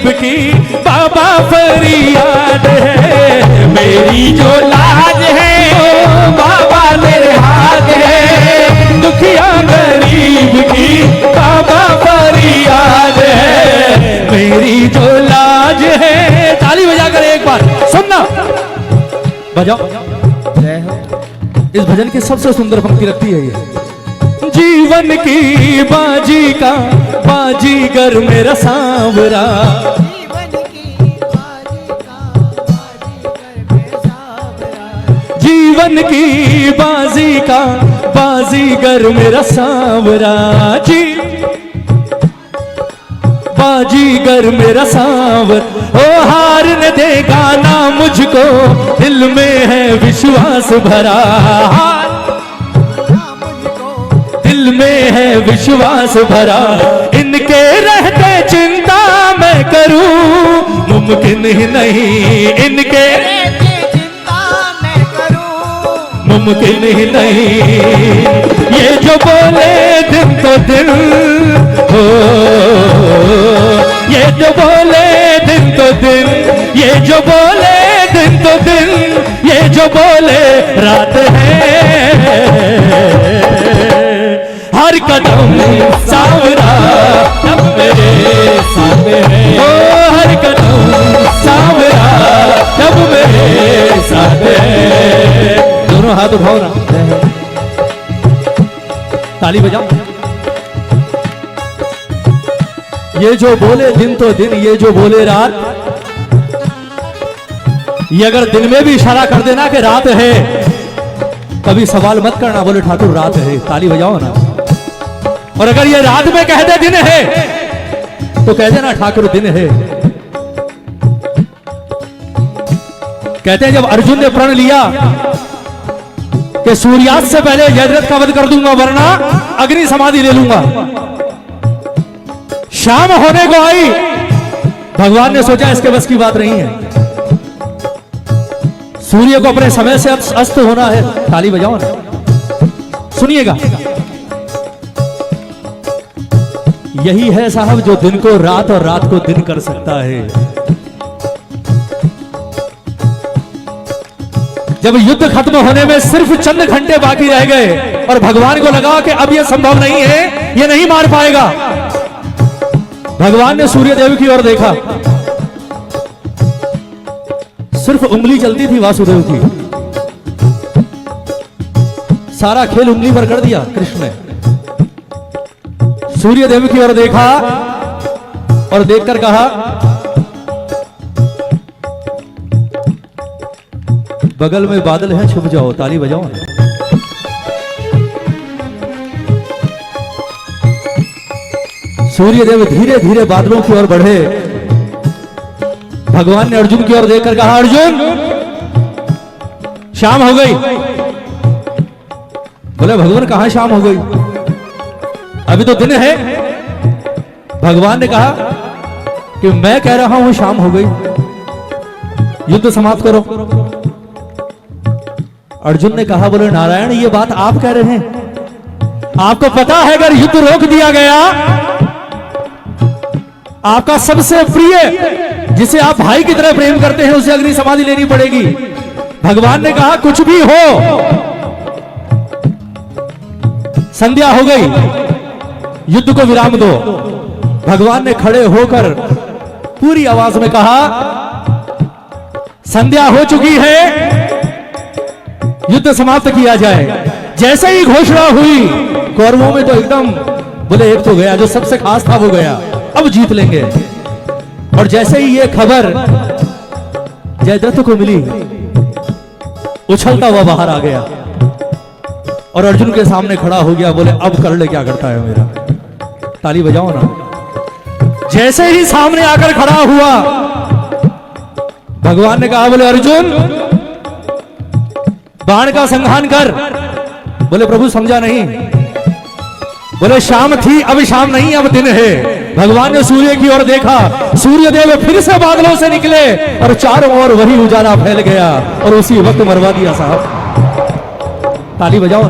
गरीब की बाबा फरियाद है। मेरी जो लाज है बाबा मेरे हाथ है, दुखिया गरीब की बाबा फरियाद है। मेरी जो लाज है, ताली बजाकर एक बार सुनना, बजाओ। इस भजन की सबसे सुंदर पंक्ति लगती है ये, जीवन की बाजी का बाजीगर मेरा सांवरा, जीवन की बाजी का बाजीगर मेरा सांवरा, जी बाजीगर मेरा सांवर, ओ हार न देगा ना मुझको, दिल में है विश्वास भरा, दिल में है विश्वास भरा। इनके रहते चिंता मैं करूं, मुमकिन ही नहीं, इनके रहते चिंता मैं करूं, मुमकिन ही नहीं। ये जो बोले दिन तो दिन हो, ये जो बोले दिन तो दिन, ये जो बोले दिन तो दिन, ये जो बोले रात है। हर कदम सांवरा तब मेरे साथ है, ओ हर कदम सांवरा तब मेरे साथ है। दोनों हाथ उठाओ ना, ताली बजाओ। ये जो बोले दिन तो दिन, ये जो बोले रात, ये अगर दिन में भी इशारा कर देना कि रात है, कभी सवाल मत करना, बोले ठाकुर रात है, ताली बजाओ ना। और अगर ये रात में कह दे दिन है, तो कह देना ठाकुर दिन है। कहते हैं जब अर्जुन ने प्रण लिया कि सूर्यास्त से पहले जयद्रथ का वध कर दूंगा, वरना अग्नि समाधि ले लूंगा। शाम होने को आई, भगवान ने सोचा इसके बस की बात नहीं है, सूर्य को अपने समय से अस्त होना है। ताली बजाओ ना, सुनिएगा। यही है साहब जो दिन को रात और रात को दिन कर सकता है। जब युद्ध खत्म होने में सिर्फ चंद घंटे बाकी रह गए और भगवान को लगा कि अब यह संभव नहीं है, यह नहीं मार पाएगा, भगवान ने सूर्य देव की ओर देखा, सिर्फ उंगली चलती थी वासुदेव की, सारा खेल उंगली पर कर दिया कृष्ण ने। सूर्य देव की ओर देखा और देखकर कहा बगल में बादल है, छुप जाओ। ताली बजाओ ना। सूर्य देव धीरे धीरे बादलों की ओर बढ़े। भगवान ने अर्जुन की ओर देखकर कहा अर्जुन शाम हो गई। बोले भगवान कहां शाम हो गई, अभी तो दिन है। भगवान ने कहा कि मैं कह रहा हूं शाम हो गई, युद्ध समाप्त करो। अर्जुन ने कहा बोले नारायण ये बात आप कह रहे हैं, आपको पता है अगर युद्ध रोक दिया गया, आपका सबसे प्रिय जिसे आप भाई की तरह प्रेम करते हैं उसे अग्नि समाधि लेनी पड़ेगी। भगवान ने कहा कुछ भी हो, संध्या हो गई, युद्ध को विराम दो। भगवान ने खड़े होकर पूरी आवाज में कहा संध्या हो चुकी है, युद्ध समाप्त किया जाए। जैसे ही घोषणा हुई कौरवों में तो एकदम बोले एक तो गया, जो सबसे खास था वो गया, अब जीत लेंगे। और जैसे ही ये खबर जयद्रथ को मिली, उछलता हुआ बाहर आ गया और अर्जुन के सामने खड़ा हो गया। बोले अब कर ले क्या करता है मेरा। ताली बजाओ ना। जैसे ही सामने आकर खड़ा हुआ, भगवान ने कहा बोले अर्जुन बाण का संहान कर। बोले प्रभु समझा नहीं। बोले शाम थी अब शाम नहीं, अब दिन है। भगवान ने सूर्य की ओर देखा, सूर्य देव फिर से बादलों से निकले और चारों ओर वही उजाला फैल गया और उसी वक्त मरवा दिया साहब। ताली बजाओ।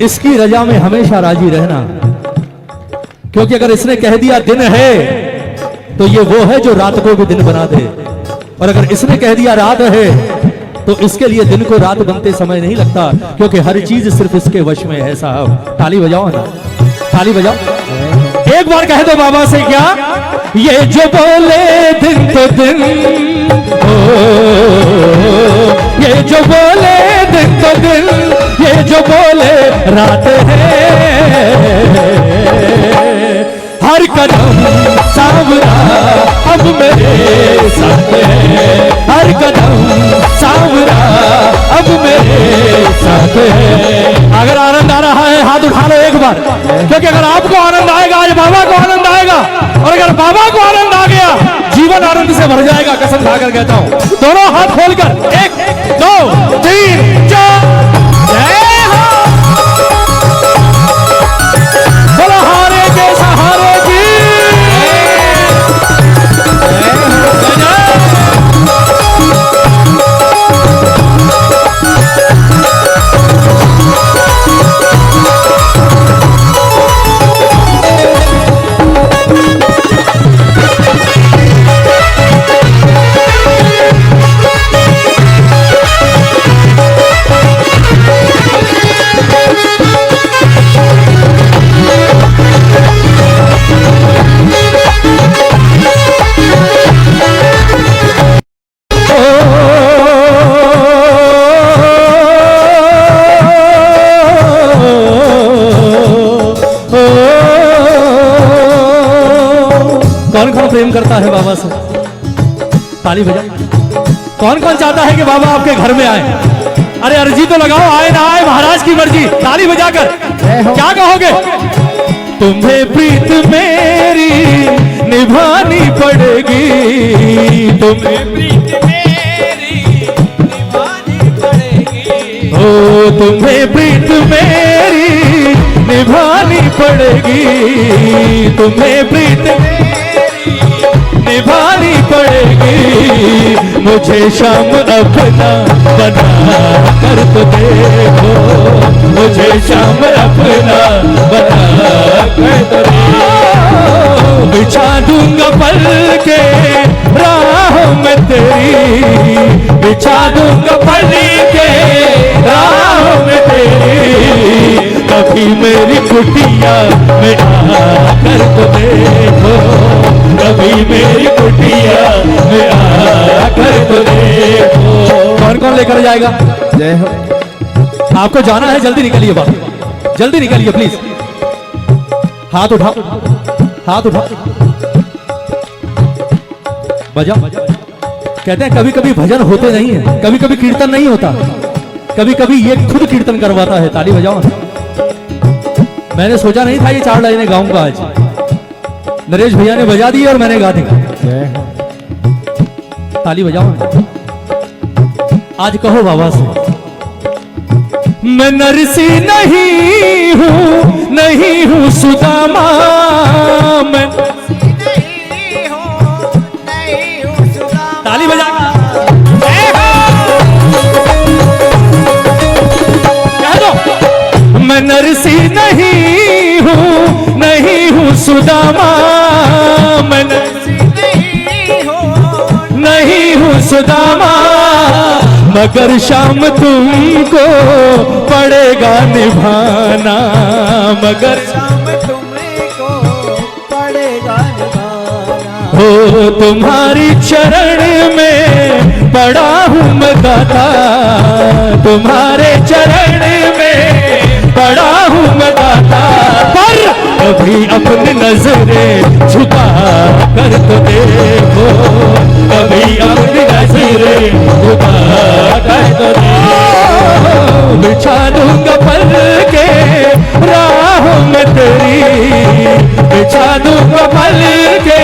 इसकी रजा में हमेशा राजी रहना क्योंकि अगर इसने कह दिया दिन है तो ये वो है जो रात को भी दिन बना दे, और अगर इसने कह दिया रात है तो इसके लिए दिन को रात बनते समय नहीं लगता, क्योंकि हर चीज सिर्फ इसके वश में है साहब। ताली बजाओ ना, ताली बजाओ। एक बार कह दो बाबा से क्या, ये जो बोले दिन तो दिन, ये जो बोले दिन तो दिन, ये जो बोले रात है, हर कदम सांवरा अब मेरे साथ है, हर कदम सांवरा अब मेरे साथ है। अगर आनंद आ रहा है हाथ उठा लो एक बार, क्योंकि अगर आपको आनंद आएगा आज बाबा को आनंद आएगा, और अगर बाबा को आनंद आ गया जीवन आनंद से भर जाएगा। कसम खाकर कहता हूं, दोनों हाथ खोलकर 1 2 3 4 जय हो। बोलो हारे के सहारे की कौन कौन प्रेम करता है बाबा से? ताली बजा। कौन कौन चाहता है कि बाबा आपके घर में आए? अरे अर्जी तो लगाओ, आए ना आए महाराज की मर्जी। ताली बजाकर क्या कहोगे? तुम्हें प्रीत मेरी निभानी पड़ेगी, तुम्हें प्रीत मेरी निभानी पड़ेगी, ओ तुम्हें प्रीत मेरी निभानी पड़ेगी, तुम्हें प्रीत निभानी पड़ेगी। मुझे शाम अपना बना कर तो देखो, मुझे शाम अपना बना कर तो देखो। बिछा दूंगा पल के राहों में तेरी, बिछा दूंगा पल के राहों में तेरी। कभी मेरी कुटिया में आकर तो देखो, कभी मेरी कुटिया में आकर तो देखो। कौन कौन लेकर जाएगा? जय हो। आपको जाना है, जल्दी निकलिए बाबा, जल्दी निकलिए प्लीज। हाथ उठाओ, हाथ उठाओ, बजाओ। कहते हैं कभी कभी भजन होते नहीं है, कभी कभी कीर्तन नहीं होता, कभी कभी ये खुद कीर्तन करवाता है। ताली बजाओ। मैंने सोचा नहीं था ये 4 लाइनें गाऊंगा आज, नरेश भैया ने बजा दी और मैंने गा दी। ताली बजाओ। आज कहो बाबा से, मैं नरसी नहीं हूं, नहीं हूं सुदामा, मैं नहीं हूं सुदामा। ताली बजा। कह दो, मैं नरसी नहीं हूं, नहीं हूं सुदामा, मैं नहीं हूं सुदामा, मगर शाम तुमको पड़ेगा निभाना, मगर शाम तुमको पड़ेगा निभाना। हो तुम्हारी चरण में पड़ा हूं मैं दाता, तुम्हारे चरण में पड़ा हूं मैं दाता। पर कभी अपनी नजरें झुका कर तो देखो, कभी अपनी नजरें झुका कर तो देखो। बिछा दूंगा पल के राहों में तेरी, बिछा दूंगा पल के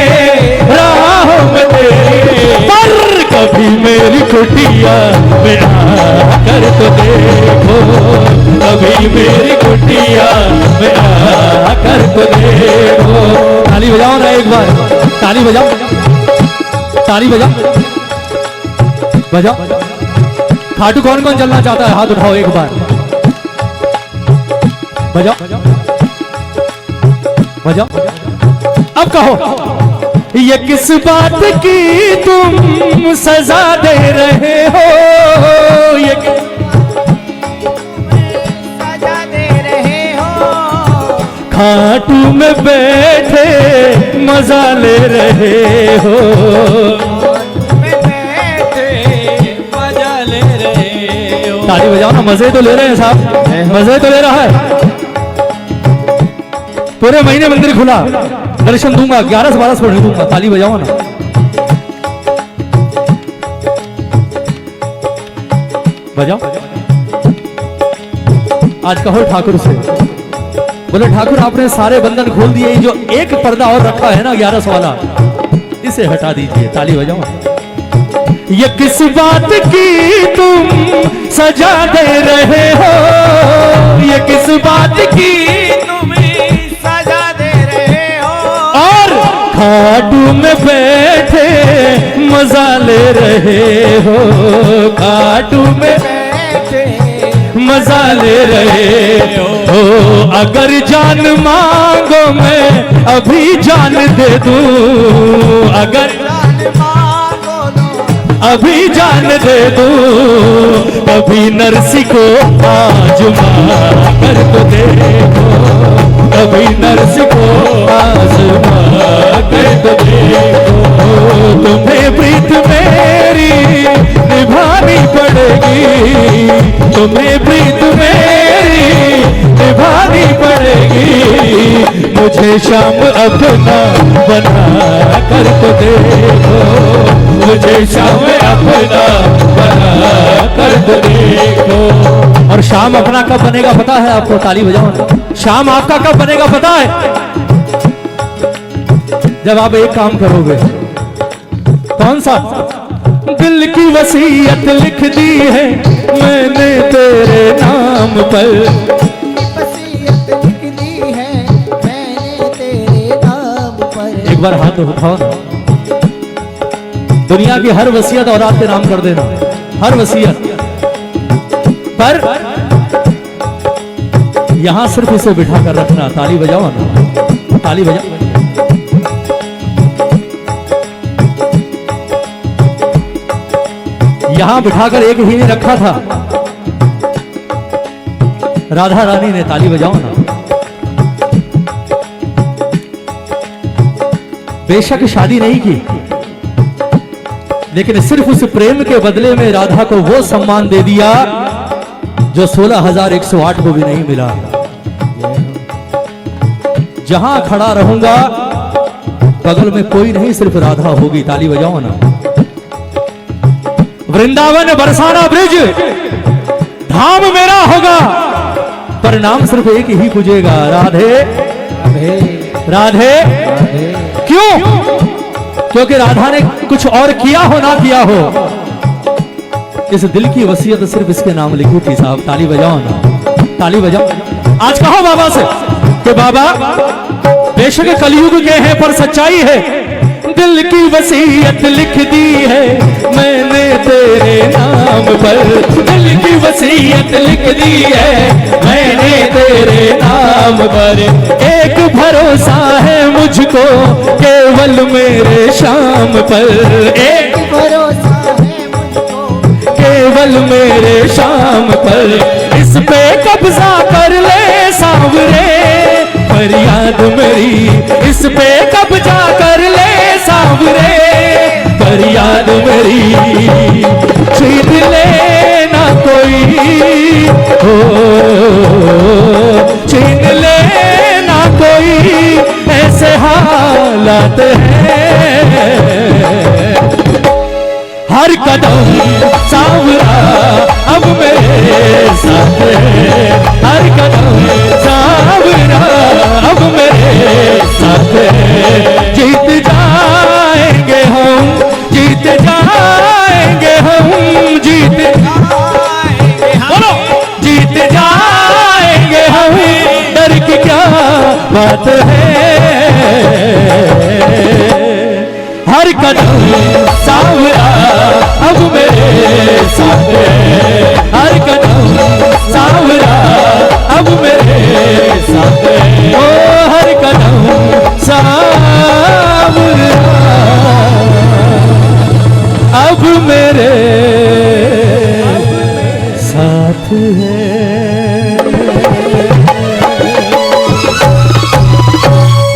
राहों में तेरी। पर कभी मेरी कुटिया में आकर तो देखो, कभी मेरी कुटिया में आकर तो देखो। ताली बजाओ ना एक बार, ताली बजाओ, ताली बजाओ, बजाओ। खाटू कौन कौन चलना चाहता है? हाथ उठाओ एक बार, बजाओ, बजाओ। अब कहो ये किस बात की तुम सजा दे रहे हो, ये सजा दे रहे हो, खाटू में बैठे मजा ले रहे हो, में बैठे मजा ले रहे हो। ताली बजाओ ना, मजे तो ले रहे हैं साहब, मजे तो ले रहा है। पूरे महीने मंदिर खुला, दर्शन दूंगा, 11 से 12 पढ़ने दूंगा, ताली बजाओ ना। बजाओ। आज कहो ठाकुर से, बोले ठाकुर आपने सारे बंधन खोल दिए, जो एक पर्दा और रखा है ना 11 वाला, इसे हटा दीजिए। ताली बजाओ। ये किस बात की तुम सजा दे रहे हो, ये किस बात की खाटू में बैठे मजा ले रहे हो, खाटू में बैठे मजा ले रहे हो। अगर जान मांगो मैं अभी जान दे दूं, अगर जान मांगो अभी जान दे दूं, कभी नरसी को आजमा कर तो देखो, कभी नरस को आजमा कर तो देखो। तुम्हें प्रीत मेरी निभानी पड़ेगी, तुम्हें प्रीत मेरी निभानी पड़ेगी। मुझे शाम अपना बना कर तो देखो, मुझे शाम अपना बना कर तो देखो। और शाम अपना कब बनेगा पता है आपको? ताली बजाओ ना। शाम आपका कब बनेगा पता है? जब आप एक काम करोगे। कौन सा? दिल की वसीयत लिख दी है मैंने तेरे नाम पर, वसीयत लिख दी है मैंने तेरे नाम पर। एक बार हाथ उठाओ। दुनिया की हर वसीयत औलाद के नाम कर देना, हर वसीयत, पर यहां सिर्फ इसे बिठा कर रखना। ताली बजाओ ना, ताली बजाओ। यहां बिठाकर एक ही ने रखा था, राधा रानी ने। ताली बजाओ ना। बेशक शादी नहीं की, लेकिन सिर्फ उस प्रेम के बदले में राधा को वो सम्मान दे दिया जो 16,108 को भी नहीं मिला। जहां खड़ा रहूंगा बगल में कोई नहीं, सिर्फ राधा होगी। ताली बजाओ ना। वृंदावन बरसाना ब्रिज धाम मेरा होगा, पर नाम सिर्फ एक ही पूजेगा, राधे राधे राधे। क्यों? क्योंकि राधा ने कुछ और किया हो ना किया हो, इस दिल की वसीयत सिर्फ इसके नाम लिखी थी साहब। ताली बजाओ ना, ताली बजाओ। आज कहो बाबा से कि बाबा बेशक कलयुग के हैं पर सच्चाई है, दिल की वसीयत लिख दी है मैंने तेरे नाम पर, दिल की वसीयत लिख दी है मैंने तेरे नाम पर। एक भरोसा है मुझको केवल मेरे शाम पर, एक भरोसा है मुझको केवल मेरे शाम पर। इस पे कब्जा कर ले सावरे फरियाद मेरी, इस पे कब्जा कर ले सावरे फरियाद मेरी। छीन लेना कोई हो, छीन लेना कोई, ऐसे हालात हैं। हर कदम सावरा अब मेरे साथ है, हर कदम सावरा अब मेरे साथ है। जीत जाएंगे हम, जीत जाएंगे हम, जीत जाएंगे हम, बोलो जीत जाएंगे हम। डर की क्या बात है, हर कदम सावरा अब मेरे साथ है, हर कदम सावरा अब मेरे साथ है। ओ हर कदम सावरा साथ है।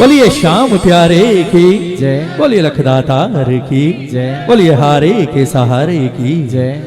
बोलिए श्याम प्यारे की जय। बोलिए लखदातार की जय। बोलिए हारे के सहारे की जय।